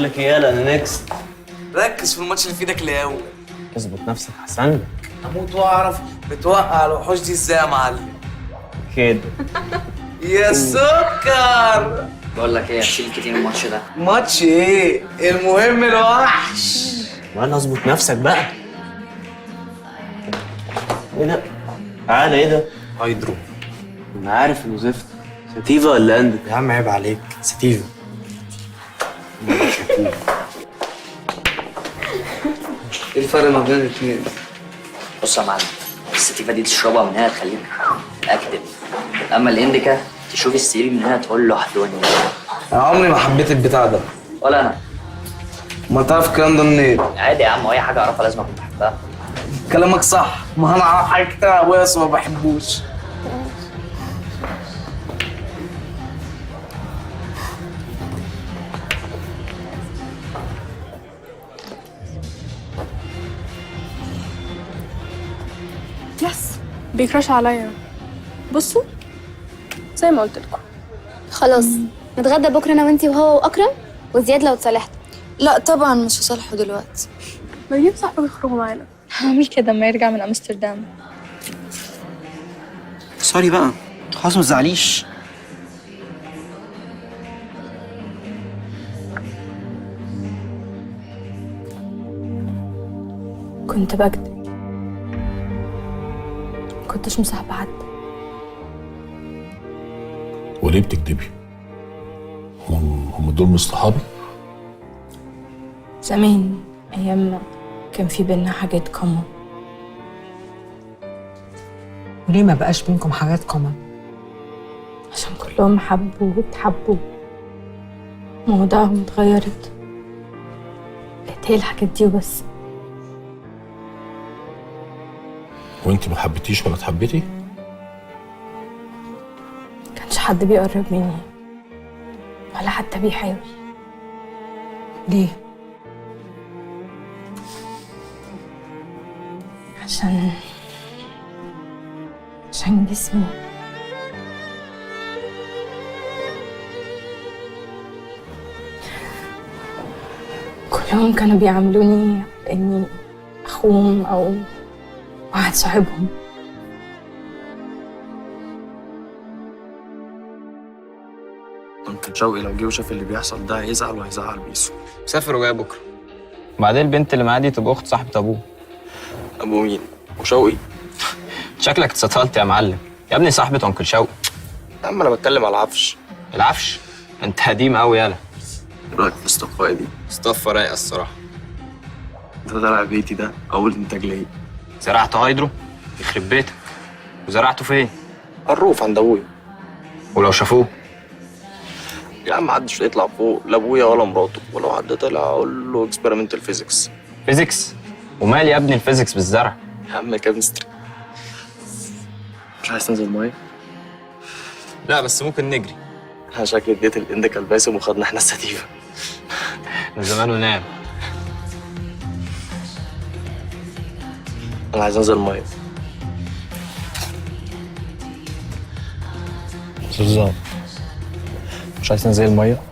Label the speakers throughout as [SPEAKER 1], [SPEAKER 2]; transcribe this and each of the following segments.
[SPEAKER 1] بقول لك ايه، يلا انا نكست.
[SPEAKER 2] ركز في الماتش اللي في ايدك الاول.
[SPEAKER 1] اظبط نفسك احسن.
[SPEAKER 2] اموت واعرف بتوقع الوحوش دي ازاي يا معلم.
[SPEAKER 1] كده
[SPEAKER 2] يا سكر.
[SPEAKER 3] بقول لك ايه، هتشيل كتير الماتش ده.
[SPEAKER 2] ماتش ايه؟ المهم الوحش.
[SPEAKER 1] ولا اظبط نفسك بقى. ايه ده؟ تعالى، ايه ده؟
[SPEAKER 2] هيدرو.
[SPEAKER 1] انا عارف انه زفت. ساتيفا ولا اندك؟
[SPEAKER 2] يا عم عيب عليك، ستيفن. ايه الفرق ما بين الاثنين؟
[SPEAKER 3] بص يا معلم، الستيفا دي تشربها من هنا تخليك اكتب، اما الانديكا تشوف السرير من هنا تقول له حلوني.
[SPEAKER 2] انا عمري ما حبيت البتاع ده.
[SPEAKER 3] ولا انا.
[SPEAKER 2] ما تعرف الكلام ده منين؟
[SPEAKER 3] عادي يا عم، اي حاجه اعرفها لازم اكون بحبها.
[SPEAKER 2] كلامك صح، ما انا اعرف حاجه كتير عن ابويا بس ما بحبوش.
[SPEAKER 4] يس بيكراش عليا. بصوا زي ما قلت لكم.
[SPEAKER 5] خلاص نتغدى بكره انا وانتي وهو واكرم وزياد لو اتصالحت.
[SPEAKER 6] لا طبعا مش هصالحه دلوقتي.
[SPEAKER 4] ما نجيب صاحبك يخرجوا معانا.
[SPEAKER 6] هعمل كده اما يرجع من امستردام.
[SPEAKER 7] سوري بقى، خلاص ما تزعليش.
[SPEAKER 4] كنت بكدب، كنتش مصاحبة حد.
[SPEAKER 8] وليه بتكدبي؟ هم دول مش صحابي؟
[SPEAKER 4] زمان ايام ما كان في بينا حاجات كومن.
[SPEAKER 9] وليه ما بقاش بينكم حاجات كومن؟
[SPEAKER 4] عشان كلهم حبوا واتحبوا، مواضيعهم اتغيرت، بقت هي الحاجات دي وبس.
[SPEAKER 8] وانت ما حبيتيش ولا اتحبيتي؟
[SPEAKER 4] كانش حد بيقرب مني ولا حتى بيحاول.
[SPEAKER 9] ليه؟
[SPEAKER 4] عشان جسمي. كلهم كانوا بيعاملوني كأني أخوهم أو واحد صاحبهم.
[SPEAKER 7] انكل شوقي لو جه وشاف اللي بيحصل ده هيزعل وهيزعل بيسو.
[SPEAKER 10] مسافر وجاي بكره. وبعدين البنت اللي معاه دي تبقى اخت صاحبة ابوه.
[SPEAKER 7] ابو مين؟ وشوقي؟
[SPEAKER 10] شكلك اتسطلت يا معلم. يا ابني صاحبة انكل شوقي.
[SPEAKER 7] يا عم انا بتكلم على العفش.
[SPEAKER 10] العفش؟ انت قديم قوي يالا.
[SPEAKER 7] ايه رايك في الصفقه دي؟
[SPEAKER 10] اصطفى رايقه الصراحه.
[SPEAKER 7] ده طلع بيتي ده اول انتاج ليا.
[SPEAKER 10] زرعت هيدرو؟ يخرب بيتك. وزرعته فين؟
[SPEAKER 7] على الروف عند ابويا.
[SPEAKER 10] ولو شافوه؟
[SPEAKER 7] يا عم محدش يطلع فوق، لا ابويا ولا مراته، ولو حد طلع اقول له اكسبيرمنتال فيزيكس.
[SPEAKER 10] فيزيكس؟ ومال يا ابني الفيزيكس بالزرع؟
[SPEAKER 7] يا عم كيمستري. مش عايز تنزل ميه؟
[SPEAKER 10] لا بس ممكن نجري.
[SPEAKER 7] انا شكلي اديت الانديكا الباسم وخدنا احنا الساتيفا.
[SPEAKER 10] من زمانه نام.
[SPEAKER 7] انا عايز انزل ميه.
[SPEAKER 8] سوزان، مش عايز تنزل الميه؟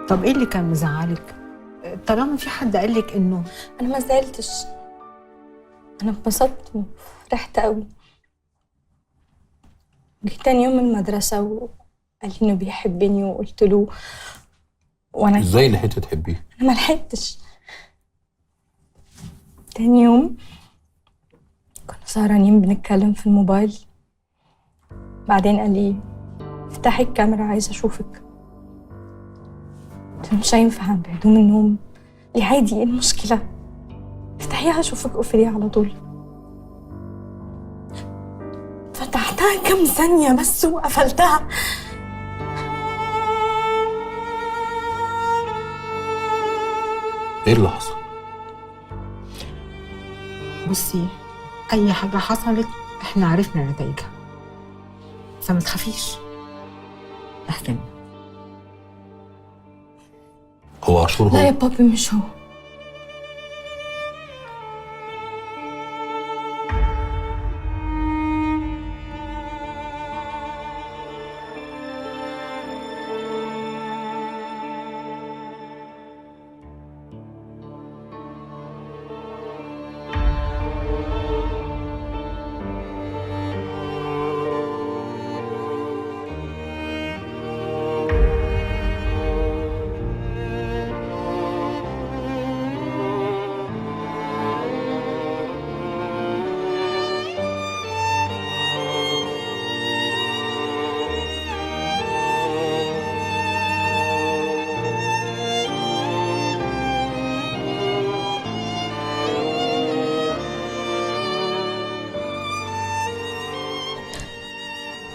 [SPEAKER 9] طب ايه اللي كان مزعلك؟ طالما في حد قالك انه
[SPEAKER 4] انا ما زعلتش، انا اتبسطت وفرحت قوي. جيت تاني يوم من المدرسة وقال لي انه بيحبني وقلت له، وانا
[SPEAKER 11] ازاي لحقتي تحبيه؟
[SPEAKER 4] انا ما لحقتش. تاني يوم كنا سهرانين بنتكلم في الموبايل، بعدين قال لي افتحي الكاميرا عايزة اشوفك. قلت له مش هينفع بهدوم النوم. قال لي عادي، ايه المشكلة؟ افتحيها اشوفك قفليها على طول. فتحتها كام ثانية بس وقفلتها.
[SPEAKER 11] ايه اللي حصل؟
[SPEAKER 9] بصي، اي حاجة حصلت احنا عرفنا نتائجها، فما تخافيش. احسن.
[SPEAKER 11] هو عاشور
[SPEAKER 4] لا يا
[SPEAKER 11] هو؟
[SPEAKER 4] بابي مش هو.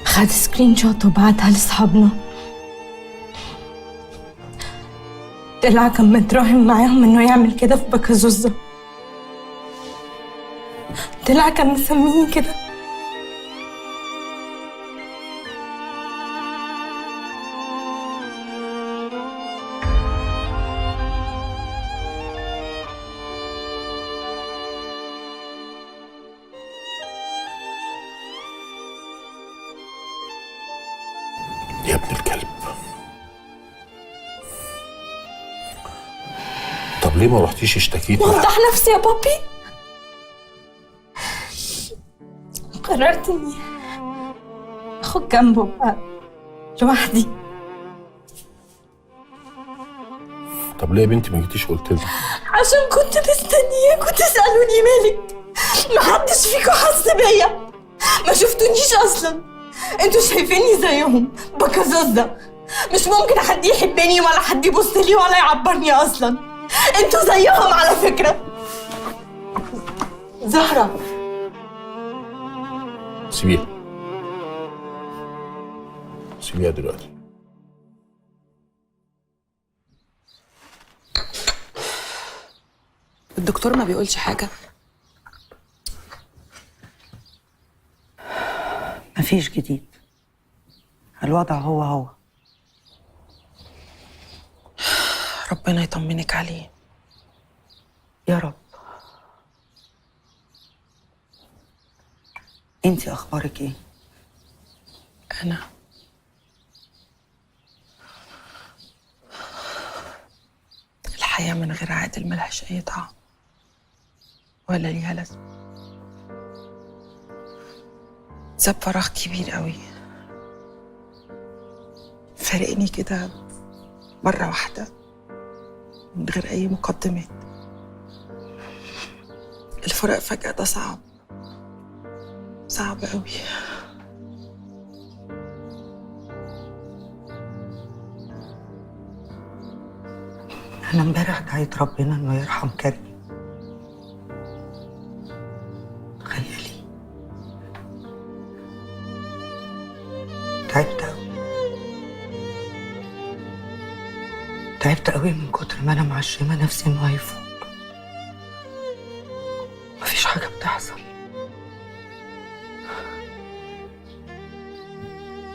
[SPEAKER 4] خد سكرين شوت وبعتها لاصحابنا. طلع كان متراهن معاهم انه يعمل كده في بكازوزة. طلع كان مسميني كده.
[SPEAKER 11] يا ابن الكلب. طب ليه ما رحتيش اشتكيتي؟
[SPEAKER 4] وضح نفسي يا بابي. قررت اني اخد جنبه بقى لوحدي.
[SPEAKER 11] طب ليه يا بنتي ما جيتيش قلت لي؟
[SPEAKER 4] عشان كنت مستنياكوا تسألوني مالك. محدش فيكوا حس بيا، ما شفتونيش اصلا. انتوا شايفيني زيهم بكازوزة. مش ممكن حد يحبني ولا حد يبص لي ولا يعبرني اصلا. انتوا زيهم على فكرة. زهرة
[SPEAKER 11] سيبيها، سيبيها دلوقتي.
[SPEAKER 12] الدكتور ما بيقولش حاجة؟
[SPEAKER 13] مفيش جديد، الوضع هو
[SPEAKER 12] ربنا يطمنك عليه
[SPEAKER 13] يا رب. انتي اخبارك ايه؟
[SPEAKER 12] أنا الحياة من غير عادل ملهاش أي طعم ولا ليها لازمة. ساب فراغ كبير قوي، فارقني كده مرة واحدة من غير أي مقدمات. الفراق فجأة ده صعب، صعب قوي.
[SPEAKER 13] انا امبارح دعيت ربنا انه يرحم كريم. تخيلي، تعبت قوي، تعبت قوي من كتر ما انا معشمه نفسي انه هيفوق. مفيش حاجه بتحصل.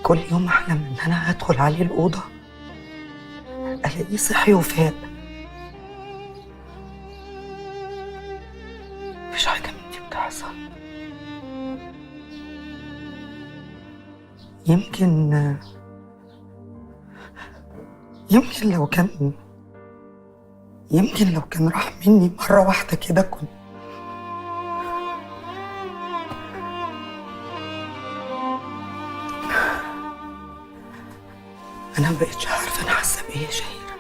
[SPEAKER 13] كل يوم احلم ان انا هدخل عليه الاوضه الاقيه صحي وفاق. مفيش حاجه من دي بتحصل. يمكن لو كان راح مني مرة واحدة كده كنت. أنا مبقتش عارفة أنا حاسة بإيه يا شهيرة،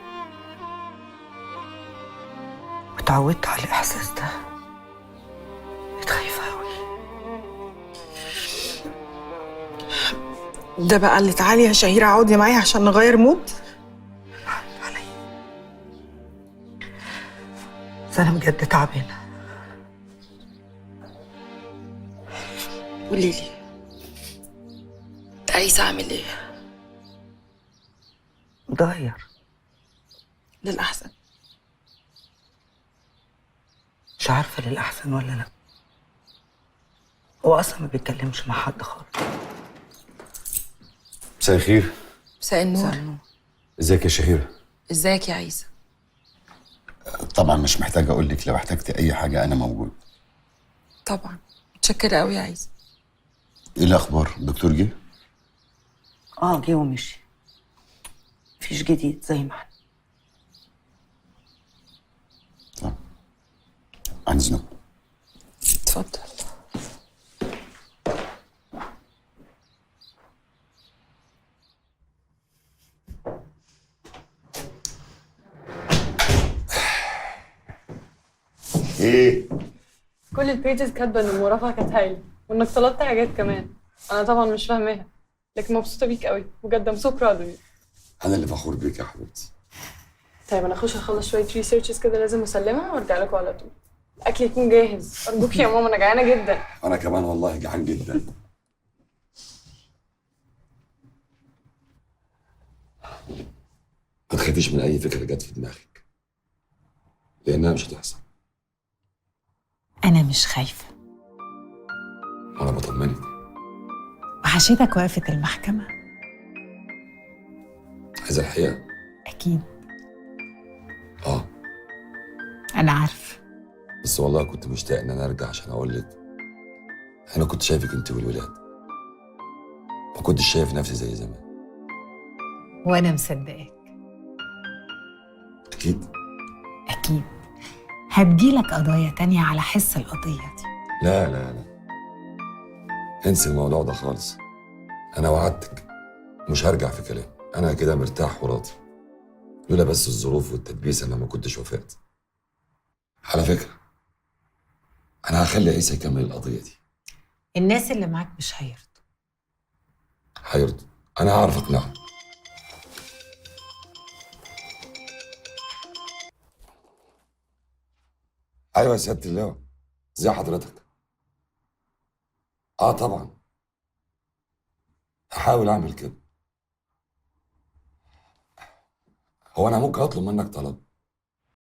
[SPEAKER 13] واتعودت على الإحساس ده، بقيت خايفة أوي.
[SPEAKER 12] ده بقى اللي تعالي يا شهيرة اقعدي معايا عشان نغير مود.
[SPEAKER 13] بس أنا بجد تعبانة.
[SPEAKER 12] قولي لي عايزة أعمل إيه؟
[SPEAKER 13] اتغير
[SPEAKER 12] للأحسن.
[SPEAKER 13] مش عارفة للأحسن ولا لأ. هو أصلا ما بيتكلمش مع حد خالص.
[SPEAKER 14] مساء الخير.
[SPEAKER 12] مساء النور.
[SPEAKER 14] ازيك يا شهيرة؟
[SPEAKER 12] ازيك يا عيسى؟
[SPEAKER 14] طبعا مش محتاج اقول لك، لو احتجتي اي حاجة انا موجود.
[SPEAKER 12] طبعا متشكرة قوي يا عيسى.
[SPEAKER 14] ايه الاخبار؟ الدكتور جه؟
[SPEAKER 13] جه ومشي، مفيش جديد زي ما احنا.
[SPEAKER 14] طب عن اذنك.
[SPEAKER 12] اتفضل.
[SPEAKER 14] ايه؟
[SPEAKER 6] كل البيجز كاتبه ان المرافقه كانت هايله وانك طلبت حاجات كمان. انا طبعا مش فاهماها لكن مبسوطه بيك قوي بجد. ام سو براود.
[SPEAKER 14] انا اللي فخور بيك يا حبيبتي.
[SPEAKER 6] طيب انا اخش اخلص شويه ريسيرشز كده لازم اسلمها وارجع لكم على طول. الاكل يكون جاهز ارجوك يا ماما، انا جعانه جدا.
[SPEAKER 14] انا كمان والله جعان جدا. ما تخافيش من اي فكره جت في دماغك، لانها مش هتحصل.
[SPEAKER 9] أنا مش خايفة،
[SPEAKER 14] وانا بطمنك.
[SPEAKER 9] وحشيتك وقفة المحكمة.
[SPEAKER 14] عايزه الحقيقه؟
[SPEAKER 9] أكيد.
[SPEAKER 14] اه
[SPEAKER 9] أنا عارفة.
[SPEAKER 14] بس والله كنت مشتاق ان انا ارجع عشان اقول لك انا كنت شايفك انت والولاد، ما كنتش شايف نفسي زي زمان.
[SPEAKER 9] وأنا مصدقاك.
[SPEAKER 14] اكيد.
[SPEAKER 9] أكيد هديلك قضايا تانية على حس القضية دي.
[SPEAKER 14] لا لا لا، انسي الموضوع ده خالص. انا وعدتك مش هرجع في كلام. انا كده مرتاح وراضي، لولا بس الظروف والتدبيس انا ما كنتش وافقت. على فكره انا هخلي عيسى يكمل القضيه دي.
[SPEAKER 9] الناس اللي معاك مش هيرضوا.
[SPEAKER 14] هيرضوا، انا هعرف اقنعهم. ايوه يا سياده اللواء، ازي حضرتك؟ طبعا هحاول اعمل كده. هو انا ممكن اطلب منك طلب؟